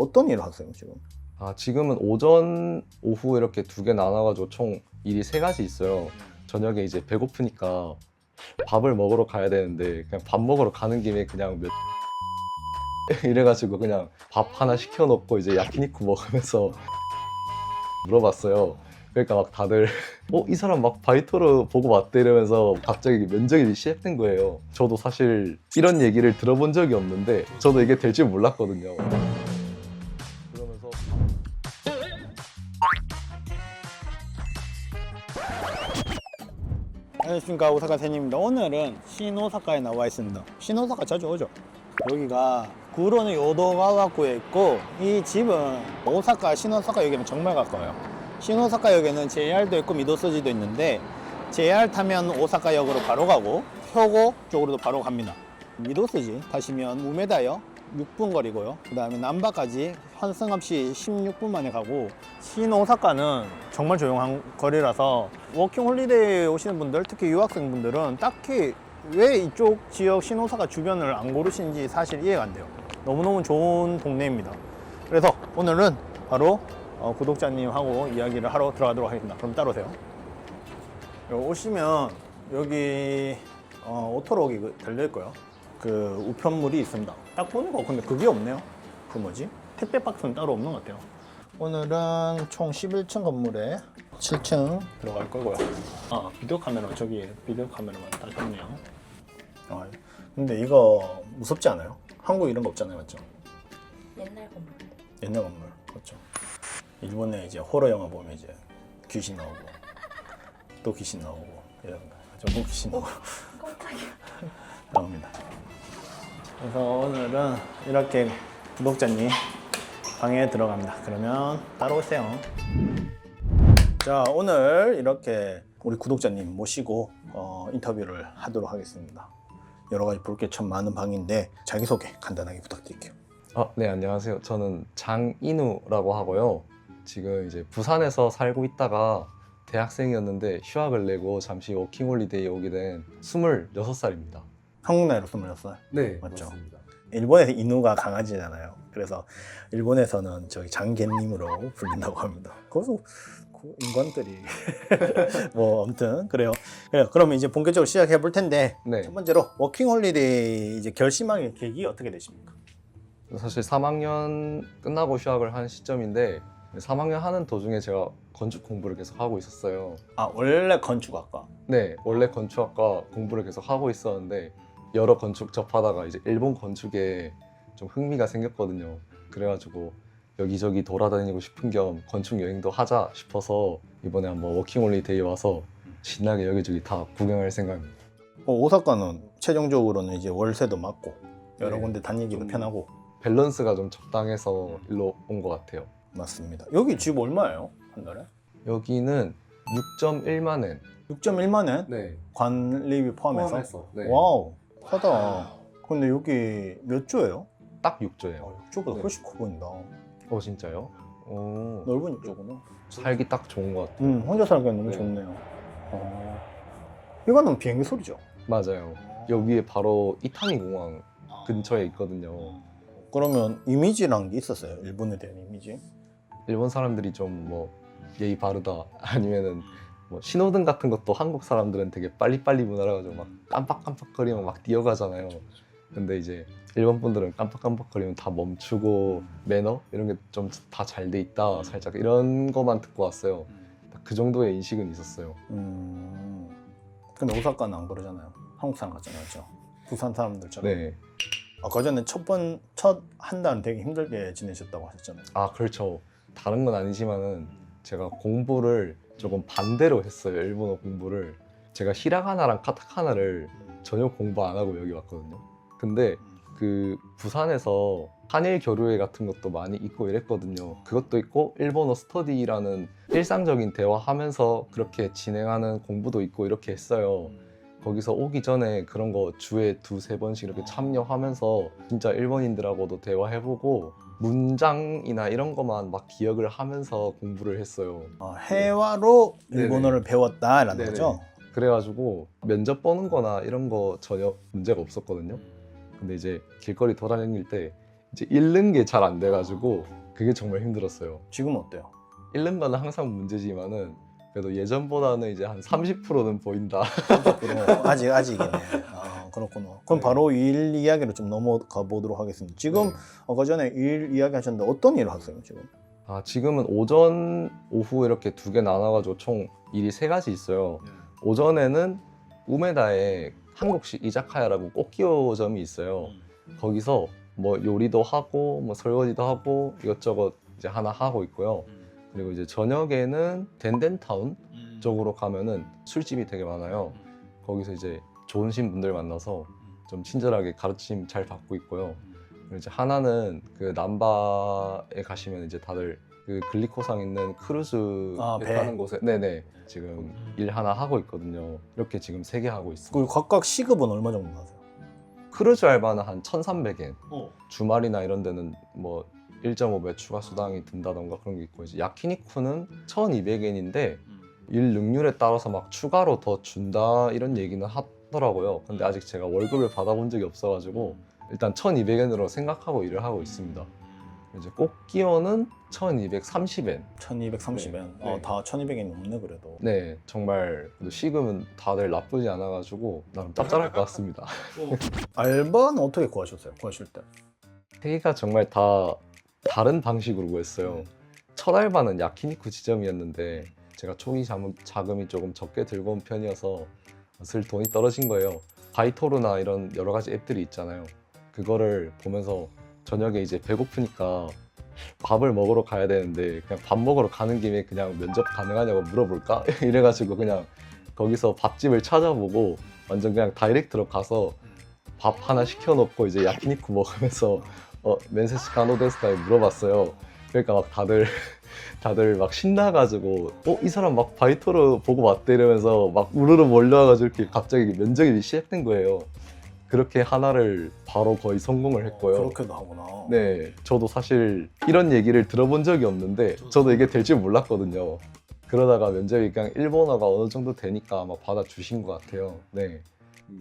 어떤 일을 하세요 지금? 아, 지금은 오전, 오후 이렇게 두 개 나눠가지고 총 일이 세 가지 있어요. 저녁에 이제 배고프니까 밥을 먹으러 가야 되는데 그냥 밥 먹으러 가는 김에 그냥 이래가지고 그냥 밥 하나 시켜놓고 이제 야키니쿠 먹으면서 물어봤어요. 그러니까 막 다들 이 사람 막 바이토르 보고 왔대 이러면서 갑자기 면접이 시작된 거예요. 저도 사실 이런 얘기를 들어본 적이 없는데 저도 이게 될 줄 몰랐거든요. 그러면서 안녕하십니까, 오사카 샌입니다. 오늘은 신오사카에 나와 있습니다. 신오사카 자주 오죠? 여기가 구로는 요도가와구에 있고 이 집은 오사카 신오사카 역에는 정말 가까워요. 신오사카 역에는 JR도 있고 미도스지도 있는데 JR 타면 오사카역으로 바로 가고 효고 쪽으로도 바로 갑니다. 미도스지 타시면 우메다역 6분 거리고요. 그 다음에 남바까지 환승 없이 16분 만에 가고, 신오사카는 정말 조용한 거리라서 워킹 홀리데이에 오시는 분들, 특히 유학생분들은 딱히 왜 이쪽 지역 신오사카 주변을 안 고르시는지 사실 이해가 안 돼요. 너무너무 좋은 동네입니다. 그래서 오늘은 바로 구독자님하고 이야기를 하러 들어가도록 하겠습니다. 그럼 따라오세요. 여기 오시면 여기 오토록이 달려있고요. 그 우편물이 있습니다. 딱 보니까 근데 그게 없네요. 그 뭐지? 택배 박스는 따로 없는 것 같아요. 오늘은 총 11층 건물에 7층 들어갈 거고요. 비디오 카메라, 저기 비디오 카메라만 따셨네요. 근데 이거 무섭지 않아요? 한국 이런 거 없잖아요, 맞죠? 옛날 건물. 옛날 건물, 그렇죠. 일본에 이제 호러 영화 보면 이제 귀신 나오고 또 귀신 나오고 이런 거, 전부 귀신 나오고 깜짝이야. 나옵니다. 그래서 오늘은 이렇게 구독자님 방에 들어갑니다. 그러면 따라오세요. 자, 오늘 이렇게 우리 구독자님 모시고 인터뷰를 하도록 하겠습니다. 여러 가지 볼 게 참 많은 방인데 자기소개 간단하게 부탁드릴게요. 네, 안녕하세요. 저는 장인우라고 하고요. 지금 이제 부산에서 살고 있다가 대학생이었는데 휴학을 내고 잠시 워킹홀리데이에 오게 된 26살입니다. 한국 나이로 26살. 네, 맞죠? 맞습니다. 일본에서 인우가 강아지잖아요. 그래서 일본에서는 저기 장개님으로 불린다고 합니다. 거기서 그 인간들이 뭐 아무튼 그래요. 그러면 이제 본격적으로 시작해 볼 텐데 네. 첫 번째로 워킹홀리데이 이제 결심하게 계기 어떻게 되십니까? 사실 3학년 끝나고 휴학을 한 시점인데 3학년 하는 도중에 제가 건축 공부를 계속 하고 있었어요. 원래 건축학과. 네, 원래 건축학과 공부를 계속 하고 있었는데 여러 건축 접하다가 이제 일본 건축에 좀 흥미가 생겼거든요. 그래가지고 여기저기 돌아다니고 싶은 겸 건축 여행도 하자 싶어서 이번에 한번 워킹홀리데이 와서 신나게 여기저기 다 구경할 생각입니다. 오사카는 최종적으로는 이제 월세도 맞고 여러 네. 군데 다니기도 좀 편하고. 밸런스가 좀 적당해서 일로 온 것 같아요. 맞습니다. 여기 집 얼마예요? 한 달에? 여기는 6.1만 엔. 6.1만 원? 네. 관리비 포함해서? 네. 와우, 싸다. 근데 여기 몇 조예요? 딱 6조예요. 6조보다 네. 훨씬 커 보인다. 진짜요? 넓은 6조구나. 살기 딱 좋은 것 같아요. 혼자 살기엔 너무 네. 좋네요. 이거는 비행기 소리죠? 맞아요. 여기에 바로 이타미 공항 근처에 있거든요. 그러면 이미지란 게 있었어요? 일본에 대한 이미지? 일본 사람들이 좀 뭐 예의 바르다 아니면은 뭐 신호등 같은 것도 한국 사람들은 되게 빨리빨리 문화라 가지고 막 깜빡깜빡거리면 막 뛰어가잖아요. 근데 이제 일본 분들은 깜빡깜빡거리면 다 멈추고 매너 이런 게 좀 다 잘 돼 있다 살짝 이런 거만 듣고 왔어요. 그 정도의 인식은 있었어요. 근데 오사카는 안 그러잖아요. 한국 사람 같잖아요, 그렇죠? 부산 사람들처럼. 네. 아까 전에 첫 한 달은 되게 힘들게 지내셨다고 하셨잖아요. 그렇죠. 다른 건 아니지만은 제가 공부를 조금 반대로 했어요. 일본어 공부를. 제가 히라가나랑 카타카나를 전혀 공부 안 하고 여기 왔거든요. 근데 그 부산에서 한일 교류회 같은 것도 많이 있고 이랬거든요. 그것도 있고 일본어 스터디라는 일상적인 대화하면서 그렇게 진행하는 공부도 있고 이렇게 했어요. 거기서 오기 전에 그런 거 주에 2-3번씩 이렇게 참여하면서 진짜 일본인들하고도 대화해보고 문장이나 이런 것만 막 기억을 하면서 공부를 했어요. 회화로 네네. 일본어를 배웠다라는 네네. 거죠? 그래가지고 면접 보는 거나 이런 거 전혀 문제가 없었거든요. 근데 이제 길거리 돌아다닐 때 이제 잃는 게 잘 안 돼가지고 그게 정말 힘들었어요. 지금 어때요? 잃는 거는 항상 문제지만은 그래도 예전보다는 이제 한 30%는 보인다. 아직이네. 아, 그렇구나. 그럼 바로 일 이야기로 좀 넘어가 보도록 하겠습니다. 지금 네. 아까 전에 일 이야기 하셨는데 어떤 일을 하세요 지금? 아, 지금은 오전, 오후 이렇게 두 개 나눠가지고 총 일이 세 가지 있어요. 오전에는 우메다에 한국식 이자카야라고 꽃기호점이 있어요. 거기서 뭐 요리도 하고 뭐 설거지도 하고 이것저것 이제 하나 하고 있고요. 그리고 이제 저녁에는 덴덴타운 쪽으로 가면은 술집이 되게 많아요. 거기서 이제 좋으신 분들 만나서 좀 친절하게 가르침 잘 받고 있고요. 그리고 이제 하나는 그 남바에 가시면 이제 다들 그 글리코상 있는 크루즈 배. 타는 곳에 네네 지금 일 하나 하고 있거든요. 이렇게 지금 세 개 하고 있습니다. 그리고 각각 시급은 얼마 정도 나세요? 크루즈 알바는 한 1,300엔. 주말이나 이런 데는 뭐 1.5배 추가 수당이 든다던가 그런 게 있고 이제 야키니쿠는 1,200엔인데 일 능률에 따라서 막 추가로 더 준다 이런 얘기는 하더라고요. 근데 아직 제가 월급을 받아본 적이 없어가지고 일단 1,200엔으로 생각하고 일을 하고 있습니다. 이제 꽃기호는 1,230엔. 1230엔. 네. 다 1200엔 넘네 그래도. 네, 정말 그래도 시급은 다들 나쁘지 않아가지고 나름 짭짤할 것 같습니다. 알바는 어떻게 구하셨어요? 구하실 때? 세 개가 정말 다 다른 방식으로 구했어요. 첫 알바는 야키니쿠 지점이었는데 제가 초기 자금이 조금 적게 들고 온 편이어서 슬 돈이 떨어진 거예요. 바이토르나 이런 여러 가지 앱들이 있잖아요. 그거를 보면서 저녁에 이제 배고프니까 밥을 먹으러 가야 되는데 그냥 밥 먹으러 가는 김에 그냥 면접 가능하냐고 물어볼까? 이래가지고 그냥 거기서 밥집을 찾아보고 완전 그냥 다이렉트로 가서 밥 하나 시켜놓고 이제 야키니쿠 먹으면서 면세스 가노 데스까지 물어봤어요. 그러니까 막 다들 막 신나가지고 이 사람 막 바이토르 보고 왔대 이러면서 막 우르르 몰려와가지고 이렇게 갑자기 면접이 시작된 거예요. 그렇게 하나를 바로 거의 성공을 했고요. 그렇게도 하구나. 네, 저도 사실 이런 얘기를 들어본 적이 없는데 저도 이게 될 줄 몰랐거든요. 그러다가 면접이 그냥 일본어가 어느 정도 되니까 아마 받아주신 것 같아요. 네,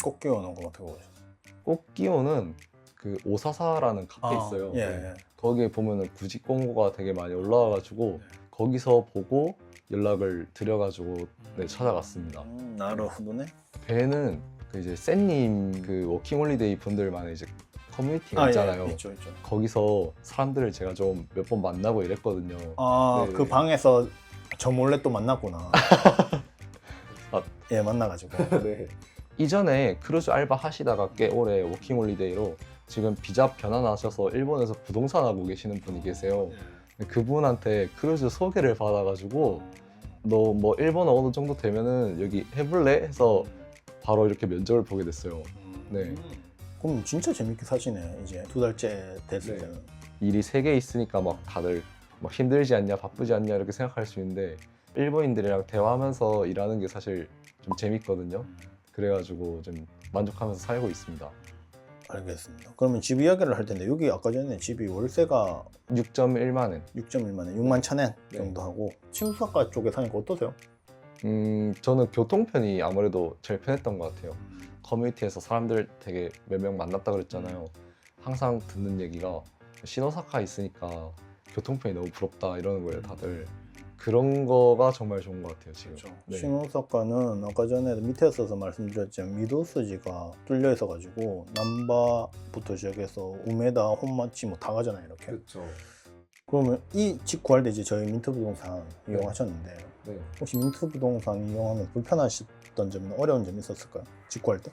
꼭 끼워놓은 거 어떻게 보셨어요? 꽃기호는 그 오사사라는 카페 있어요. 예, 네. 예. 거기에 보면은 구직 공고가 되게 많이 올라와가지고 거기서 보고 연락을 드려가지고 네, 찾아갔습니다. 나루호도네. 배는 그 이제 쌤님 그 워킹홀리데이 분들만의 이제 커뮤니티가 있잖아요. 예, 있죠. 거기서 사람들을 제가 좀 몇 번 만나고 이랬거든요. 네. 그 방에서 저 몰래 또 만났구나. 아. 예, 만나가지고. 네. 이전에 크루즈 알바 하시다가 꽤 오래 워킹홀리데이로 지금 비자 변환하셔서 일본에서 부동산 하고 계시는 분이 계세요. 근데 그분한테 크루즈 소개를 받아가지고 너 뭐 일본어 어느 정도 되면은 여기 해볼래? 해서 바로 이렇게 면접을 보게 됐어요. 네. 그럼 진짜 재밌게 사시네. 이제 2달째 됐을 네. 때는. 일이 세 개 있으니까 막 다들 막 힘들지 않냐, 바쁘지 않냐 이렇게 생각할 수 있는데 일본인들이랑 대화하면서 일하는 게 사실 좀 재밌거든요. 그래가지고 좀 만족하면서 살고 있습니다. 알겠습니다. 그러면 집 이야기를 할 텐데 여기 아까 전에 집이 월세가 6.1만 원. 6.1만 원, 6만 1,000엔 네. 정도 하고 친수사과 쪽에 사니까 어떠세요? 저는 교통편이 아무래도 제일 편했던 것 같아요. 커뮤니티에서 사람들 되게 몇 명 만났다 그랬잖아요. 항상 듣는 얘기가 시노사카 있으니까 교통편이 너무 부럽다 이러는 거예요, 다들. 그런 거가 정말 좋은 것 같아요, 지금. 네. 신호사과는 아까 전에 밑에 써서 말씀드렸지만 미도스지가 뚫려 있어가지고 남바부터 시작해서 우메다, 혼마치 뭐 다 가잖아요, 이렇게. 그렇죠. 그러면 이 집 구할 때 이제 저희 민트부동산 이용하셨는데 네. 혹시 민트부동산 이용하면 불편하셨던 점이나 어려운 점이 있었을까요? 집 구할 때?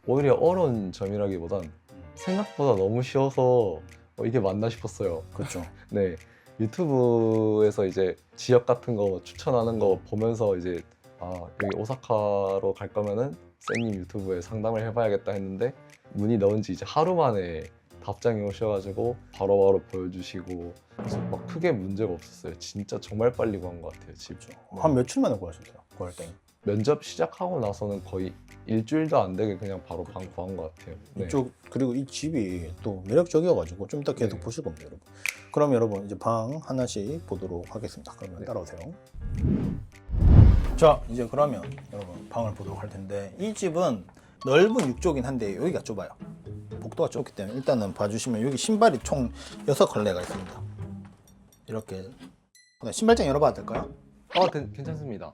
오히려 어려운 점이라기보단 생각보다 너무 쉬워서 이게 맞나 싶었어요. 그렇죠. 네. 유튜브에서 이제 지역 같은 거 추천하는 거 보면서 이제 여기 오사카로 갈 거면은 쌤님 유튜브에 상담을 해봐야겠다 했는데 문의 넣은 지 이제 하루 만에 답장이 오셔가지고 바로바로 보여주시고 그래서 막 크게 문제가 없었어요. 진짜 정말 빨리 구한 것 같아요, 집. 한 며칠 만에 구하셨어요? 구할 때? 면접 시작하고 나서는 거의 일주일도 안 되게 그냥 바로 방 구한 것 같아요. 네. 이쪽 그리고 이 집이 또 매력적이어가지고 좀 이따 계속 네. 보실 겁니다, 여러분. 그럼 여러분 이제 방 하나씩 보도록 하겠습니다. 그러면 네. 따라오세요. 자, 이제 그러면 여러분 방을 보도록 할 텐데 이 집은 넓은 6조긴 한데 여기가 좁아요. 복도가 좁기 때문에 일단은 봐주시면 여기 신발이 총 6컬레가 있습니다. 이렇게 신발장 열어봐도 될까요? 괜찮습니다.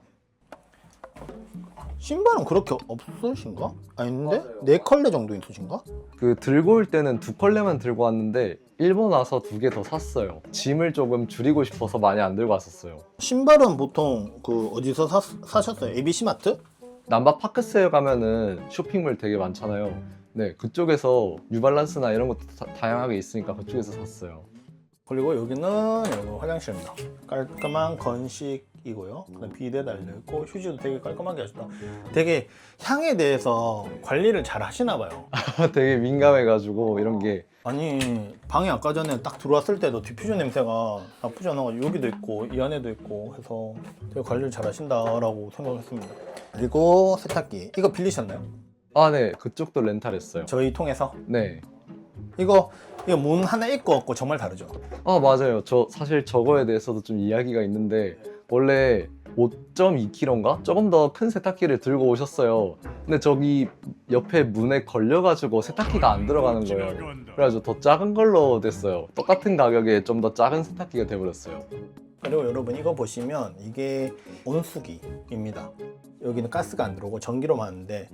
신발은 그렇게 없으신가? 아닌데? 4컬레 정도 있으신가? 그 들고 올 때는 2컬레만 들고 왔는데 일본 와서 2개 더 샀어요. 짐을 조금 줄이고 싶어서 많이 안 들고 왔었어요. 신발은 보통 그 어디서 사셨어요? ABC 마트? 남바 파크스에 가면은 쇼핑몰 되게 많잖아요. 네, 그쪽에서 뉴발란스나 이런 것도 다양하게 있으니까 그쪽에서 샀어요. 그리고 여기는 여기 화장실입니다. 깔끔한 건식이고요. 그다음 비데 달려있고 휴지도 되게 깔끔하게 하셨다. 되게 향에 대해서 관리를 잘 하시나 봐요. 되게 민감해가지고 이런 게 아니 방에 아까 전에 딱 들어왔을 때도 디퓨저 냄새가 나쁘지 않아가지고 여기도 있고 이 안에도 있고 해서 되게 관리를 잘 하신다라고 생각했습니다. 그리고 세탁기 이거 빌리셨나요? 네, 그쪽도 렌탈했어요. 저희 통해서? 네. 이거 문 하나 있고 없고 정말 다르죠? 맞아요. 사실 저거에 대해서도 좀 이야기가 있는데 원래 5.2kg인가? 조금 더 큰 세탁기를 들고 오셨어요. 근데 저기 옆에 문에 걸려가지고 세탁기가 안 들어가는 거예요. 그래가지고 더 작은 걸로 됐어요. 똑같은 가격에 좀 더 작은 세탁기가 돼버렸어요. 그리고 여러분 이거 보시면 이게 온수기입니다. 여기는 가스가 안 들어오고 전기로만 하는데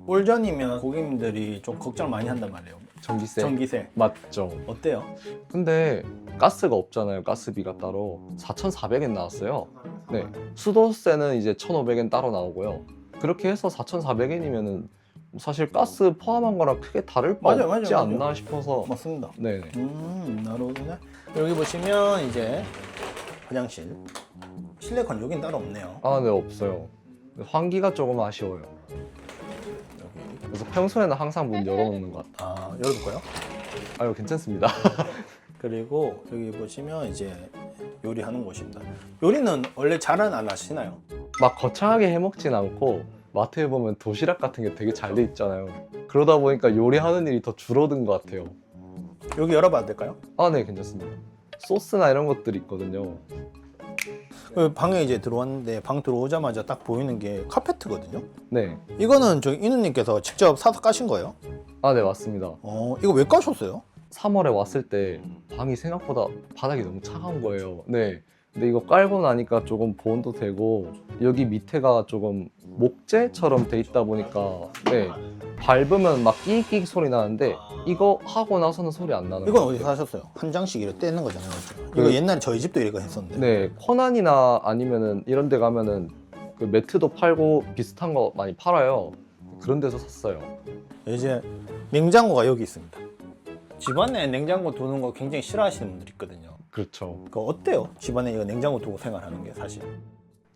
올 전이면 고객님들이 좀 걱정을 많이 한단 말이에요. 전기세 맞죠. 어때요? 근데 가스가 없잖아요. 가스비가 따로 4,400엔 나왔어요. 네, 수도세는 이제 1,500엔 따로 나오고요. 그렇게 해서 4,400엔이면은 사실 가스 포함한 거랑 크게 다를 바 없지 않나 싶어서. 맞습니다. 네네. 나로네. 여기 보시면 이제 화장실 실내 건조기는 따로 없네요. 네, 없어요. 환기가 조금 아쉬워요. 그래서 평소에는 항상 문 열어놓는 것 같아요. 열어볼까요? 괜찮습니다. 그리고 여기 보시면 이제 요리하는 곳입니다. 요리는 원래 잘은 안 하시나요? 막 거창하게 해먹진 않고 마트에 보면 도시락 같은 게 되게 잘 돼 있잖아요. 그러다 보니까 요리하는 일이 더 줄어든 것 같아요. 여기 열어봐도 될까요? 네, 괜찮습니다. 소스나 이런 것들이 있거든요. 방에 이제 들어왔는데 방 들어오자마자 딱 보이는 게 카페트거든요. 네. 이거는 저기 이누님께서 직접 사서 까신 거예요? 네, 맞습니다. 이거 왜 까셨어요? 3월에 왔을 때 방이 생각보다 바닥이 너무 차가운 거예요. 네. 근데 이거 깔고 나니까 조금 보온도 되고 여기 밑에가 조금 목재처럼 돼 있다 보니까 네, 밟으면 막 끼익끼익 소리 나는데 이거 하고 나서는 소리 안 나는 이건 것 어디서 같아요. 사셨어요? 한 장씩 이렇게 떼는 거잖아요. 이거 옛날에 저희 집도 이거 했었는데. 네, 코난이나 아니면은 이런 데 가면은 그 매트도 팔고 비슷한 거 많이 팔아요. 그런 데서 샀어요. 이제 냉장고가 여기 있습니다. 집안에 냉장고 두는 거 굉장히 싫어하시는 분들이 있거든요. 그렇죠. 그거 어때요? 집안에 이거 냉장고 두고 생활하는 게 사실.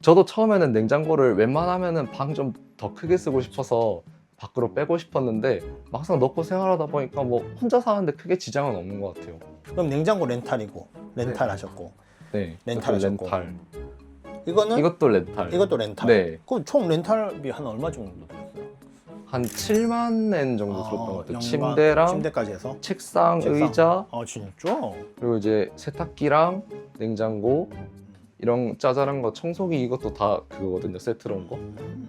저도 처음에는 냉장고를 웬만하면은 방 좀 더 크게 쓰고 싶어서 밖으로 빼고 싶었는데 막상 넣고 생활하다 보니까 뭐 혼자 사는데 크게 지장은 없는 것 같아요. 그럼 냉장고 렌탈이고 렌탈 하셨고 네, 렌탈 하셨고 렌탈. 이거는 이것도 렌탈. 이것도 렌탈. 네. 그럼 총 렌탈비 한 얼마 정도 들었어요? 한 7만 엔 정도 들었던 것 같아요. 연간, 침대랑 침대까지 해서? 책상, 의자, 진짜? 그리고 이제 세탁기랑 냉장고 이런 짜잘한 거 청소기 이것도 다 그거거든요. 세트로 온 거.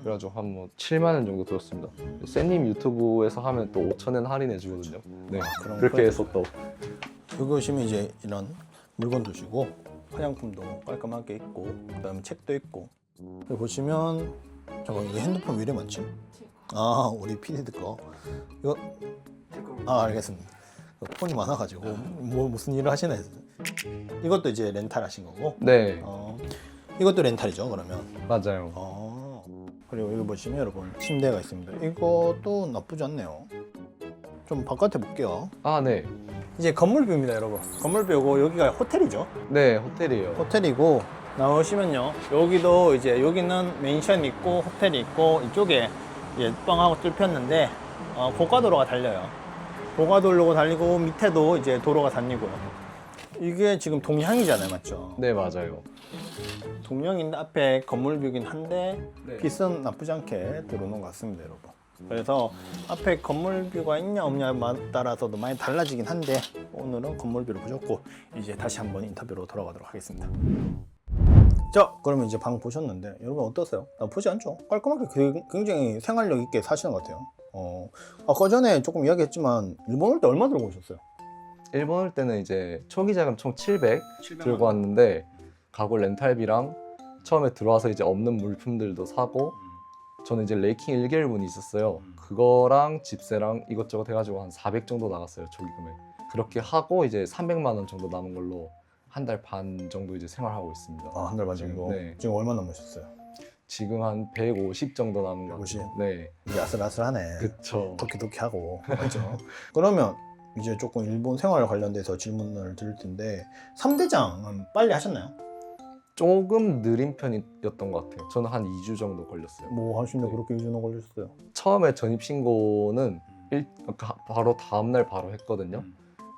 그래가지고 한 뭐 7만 원 정도 들었습니다. 쌤님 유튜브에서 하면 또 5,000엔 할인해 주거든요. 네, 그럼 그렇게 해서 또 여기 오시면 이제 이런 물건 두시고 화장품도 깔끔하게 있고 그다음에 책도 있고 여기 보시면 잠깐 이거 핸드폰 왜 이래 많지? 우리 PD들 거 이거 알겠습니다. 폰이 많아가지고 뭐 무슨 일을 하시나 했어요. 이것도 이제 렌탈 하신 거고 네, 이것도 렌탈이죠 그러면. 맞아요. 그리고 여기 보시면 여러분 침대가 있습니다. 이것도 나쁘지 않네요. 좀 바깥에 볼게요. 네. 이제 건물뷰입니다 여러분. 건물뷰고 여기가 호텔이죠. 네, 호텔이에요. 호텔이고 나오시면요 여기도 이제 여기는 맨션이 있고 호텔이 있고 이쪽에 이제 뻥하고 뚫혔는데 고가도로가 달려요. 고가도로가 달리고 밑에도 이제 도로가 다니고요. 이게 지금 동향이잖아요, 맞죠? 네, 맞아요. 동향인데 앞에 건물뷰긴 한데 네. 빛은 나쁘지 않게 들어오는 것 같습니다, 여러분. 그래서 앞에 건물뷰가 있냐 없냐에 따라서도 많이 달라지긴 한데 오늘은 건물뷰를 보셨고 이제 다시 한번 인터뷰로 돌아가도록 하겠습니다. 자, 그러면 이제 방 보셨는데 여러분 어떠세요? 나쁘지 않죠? 깔끔하게 굉장히 생활력 있게 사시는 것 같아요. 아까 전에 조금 이야기했지만 일본 올 때 얼마 들고 오셨어요? 일본 올 때는 이제 초기 자금 총 700 들고 왔는데 가구 렌탈비랑 처음에 들어와서 이제 없는 물품들도 사고 저는 이제 레이킹 1개월분이 있었어요. 그거랑 집세랑 이것저것 해가지고 한 400 정도 나갔어요, 초기 금액. 그렇게 하고 이제 300만 원 정도 남은 걸로 한 달 반 정도 이제 생활하고 있습니다. 아, 한 달 반 정도? 네. 지금 얼마 남으셨어요? 지금 한 150 정도 남은 것 150? 같아요. 네, 이제 아슬아슬하네. 그쵸. 도끼도끼 하고 맞죠? 그러면 이제 조금 일본 생활 관련돼서 질문을 드릴 텐데 3대장은 빨리 하셨나요? 조금 느린 편이었던 것 같아요. 저는 한 2주 정도 걸렸어요. 뭐 하시는데 네. 그렇게 2주나 걸리셨어요? 처음에 전입 신고는 바로 다음날 바로 했거든요.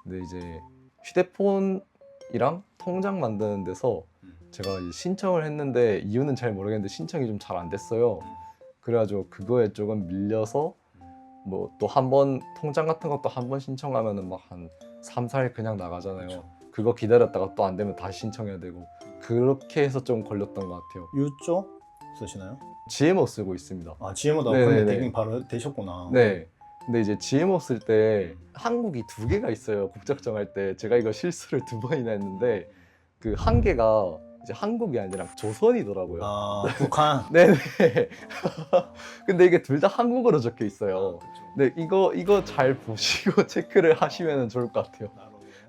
근데 이제 휴대폰이랑 통장 만드는 데서 제가 이제 신청을 했는데 이유는 잘 모르겠는데 신청이 좀 잘 안 됐어요. 그래가지고 그거에 조금 밀려서 뭐 또 한 번 통장 같은 것도 한 번 신청하면은 막 한 3, 4일 그냥 나가잖아요. 그쵸. 그거 기다렸다가 또 안 되면 다시 신청해야 되고 그렇게 해서 좀 걸렸던 것 같아요. 유조 쓰시나요? GMO 쓰고 있습니다. 아 GMO다. 네네네. 근데 되긴 바로 되셨구나. 네. 근데 이제 GMO 쓸 때 한국이 2개가 있어요. 국적 정할 때 제가 이거 실수를 2번이나 했는데 그 한 개가 이제 한국이 아니라 조선이더라고요. 아 북한. 네네. 근데 이게 둘 다 한국어로 적혀 있어요. 네, 이거 잘 보시고 체크를 하시면 좋을 것 같아요.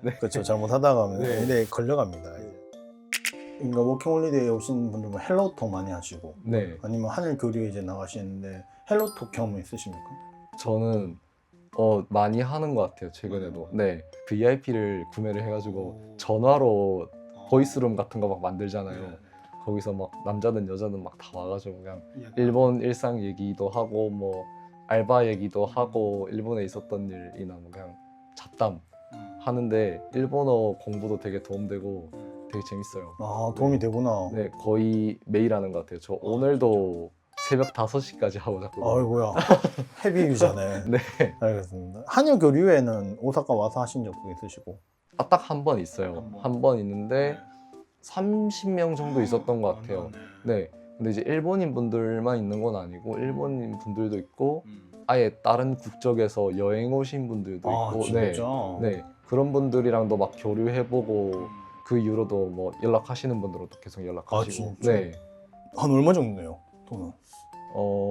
네. 그렇죠. 잘못하다가 하면 네. 근데 걸려갑니다. 그러니까 워킹홀리데이에 오신 분들 뭐 헬로톡 많이 하시고 네, 아니면 하늘 교류에 이제 나가시는데 헬로톡 경험 있으십니까? 저는 많이 하는 것 같아요. 최근에도. 네, VIP를 구매를 해가지고 전화로 보이스룸 같은 거 막 만들잖아요. 거기서 막 남자든 여자든 막 다 와가지고 그냥 일본 일상 얘기도 하고 뭐 알바 얘기도 하고 일본에 있었던 일이나 뭐 그냥 잡담 하는데 일본어 공부도 되게 도움되고 되게 재밌어요. 아 도움이 되구나. 네, 거의 매일 하는 것 같아요. 저 오늘도 새벽 5시까지 하고 잤거든요. 아이고야 헤비 유저네. 네, 알겠습니다. 한일 교류에는 오사카 와서 하신 적도 있으시고. 딱 한 번 있어요. 한 번 있는데 30명 정도 있었던 것 같아요. 네, 근데 이제 일본인 분들만 있는 건 아니고 일본인 분들도 있고 아예 다른 국적에서 여행 오신 분들도 아 있고, 진짜. 네, 그런 분들이랑도 막 교류해보고 그 이후로도 뭐 연락하시는 분들도 계속 연락하시고. 아, 진짜? 네, 한 얼마 정도 내요? 돈은?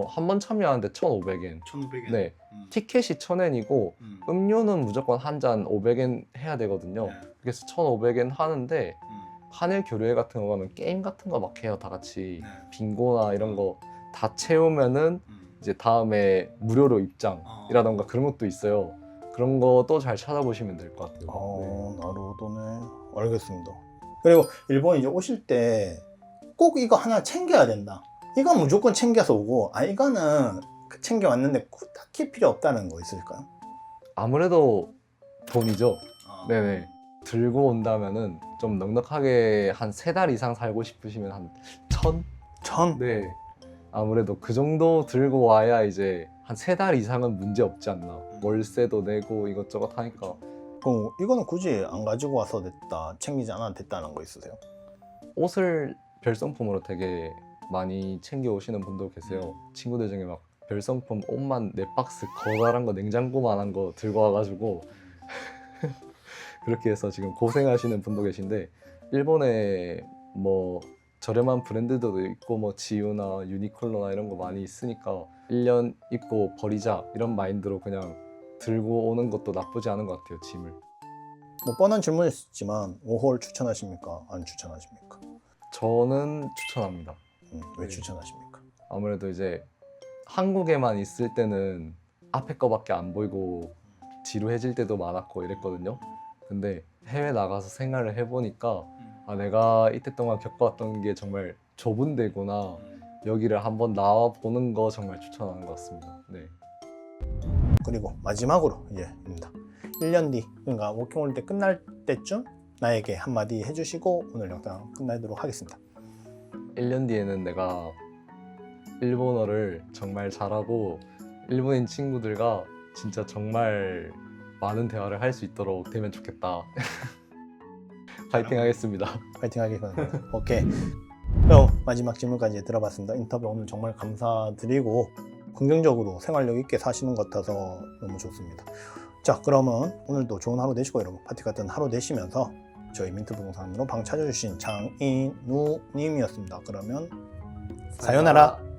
한 번 참여하는데 1,500엔. 1,500엔. 네, 티켓이 1,000엔이고 음료는 무조건 한 잔 500엔 해야 되거든요. 그래서 1,500엔 하는데 한일 교류회 같은 거 가면 게임 같은 거 막 해요. 다 같이 빙고나 이런 거 다 채우면은 이제 다음에 무료로 입장이라던가 그런 것도 있어요. 그런 것도 잘 찾아보시면 될 것 같아요. 네. 나루도네. 알겠습니다. 그리고 일본 이제 오실 때 꼭 이거 하나 챙겨야 된다. 이건 무조건 챙겨서 오고, 아 이거는 챙겨 왔는데 꼭 딱히 필요 없다는 거 있을까요? 아무래도 돈이죠. 네네. 들고 온다면은 좀 넉넉하게 한 3달 이상 살고 싶으시면 한 1,000? 1,000? 네. 아무래도 그 정도 들고 와야 이제 한 3달 이상은 문제 없지 않나. 월세도 내고 이것저것 하니까. 그럼 이거는 굳이 안 가지고 와서 됐다, 챙기지 않아도 됐다는 거 있으세요? 옷을 별성품으로 되게 많이 챙겨 오시는 분도 계세요. 친구들 중에 막 별성품 옷만 4박스 커다란 거 냉장고만한 거 들고 와가지고 그렇게 해서 지금 고생하시는 분도 계신데 일본에 뭐 저렴한 브랜드도 있고 뭐 지우나 유니클로나 이런 거 많이 있으니까 1년 입고 버리자 이런 마인드로 그냥 들고 오는 것도 나쁘지 않은 것 같아요. 짐을. 뭐 뻔한 질문이었지만 5홀 추천하십니까? 안 추천하십니까? 저는 추천합니다. 왜 네. 추천하십니까? 아무래도 이제 한국에만 있을 때는 앞에 거밖에 안 보이고 지루해질 때도 많았고 이랬거든요. 근데 해외 나가서 생활을 해보니까 아, 내가 이때 동안 겪어왔던 게 정말 좁은 데구나. 여기를 한번 나와 보는 거 정말 추천하는 것 같습니다. 네. 그리고 마지막으로 이제입니다. 1년 뒤, 그러니까 워킹홀리데이 끝날 때쯤 나에게 한마디 해주시고 오늘 영상 끝내도록 하겠습니다. 1년 뒤에는 내가 일본어를 정말 잘하고 일본인 친구들과 진짜 정말 많은 대화를 할 수 있도록 되면 좋겠다. 파이팅 하겠습니다. 파이팅 하겠습니다. 오케이. 그럼 마지막 질문까지 들어봤습니다. 인터뷰 오늘 정말 감사드리고 긍정적으로 생활력 있게 사시는 것 같아서 너무 좋습니다. 자, 그러면 오늘도 좋은 하루 되시고 여러분 파티 같은 하루 되시면서 저희 민트 부동산으로 방 찾아주신 장인우 님이었습니다. 그러면 사요나라.